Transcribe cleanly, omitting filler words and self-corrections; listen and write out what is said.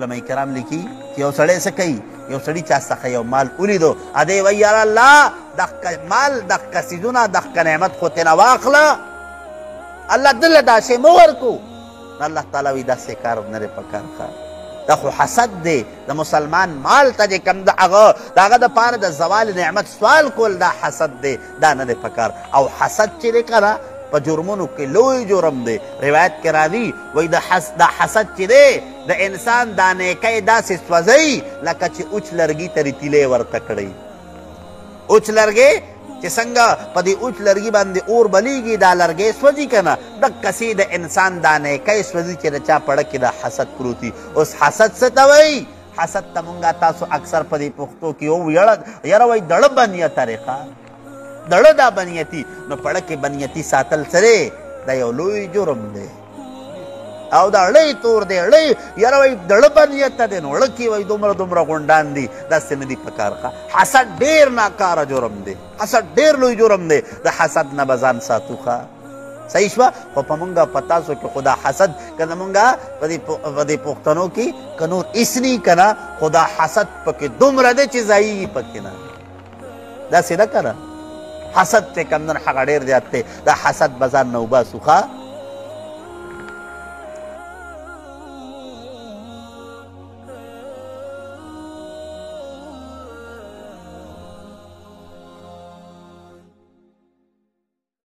علماء کرام لیکي چې یو سړی څه کوي، یو سړي چا څخه یو مال ولیدو، ا دې وایي یاره الله دغه مال دغه څیزونه دغه نعمت خو ترېنه واخله، الله دله دا شی مه ورکو. الله تعالی وایي داسې کار نه دی پکار ښه، دا خو حسد دی. د مسلمان مال ته چې کوم د هغه دپاره د زوال نعمت سوال کول دا حسد دی، دا نه دی پکار. او حسد چې دی که نه په جرمونو کې لوی جرم دی. روایت کې راځي وایي دا حسد چې دی د انسان دا نیکۍ داسې سوځوي لکه چې اوچ لرګي ته ریتیلې ورته کړی. اوچ لرګی چې څنګه په دې اوچ لرګي باندې اور بلیږي دا لرګی سوځي که نه، دقسې د انسان دا نیکۍ سوځي چې د چا پړه کې دا حسد پروتي. اوس حسد څه ته وایي؟ حسد ته مونږه تاسو اکثر په دې پښتو کې وویړه یاره وایي دړه بنیته دی ښه، دړه دا بنیتي. نو پړه کې بنیتي ساتل څه دا یو لوی جرم دی. او دا اړی تور دی، اړی یاره وایي دړه بنیته دی، نو اړه کې وایي دومره دومره غونډان دي، داسې نه دي پکار ښه. حسد ډېر ناکاره جرم دی، حسد ډېر لوی جرم دی. د حسد نه به ځان ساتو ښه، صحیح شوه. خو په مونږه په تاسو کې خو دا حسد که زمونږه په دې پښتنو کې که نور هېڅ ني که نه، خو دا حسد پکې دومره دی چې ځایږي پکې نه، داسې ده که نه. حسد چې کوم نن هغه ډېر زیات دی. دا حسد به ځان نه وباسو ښه.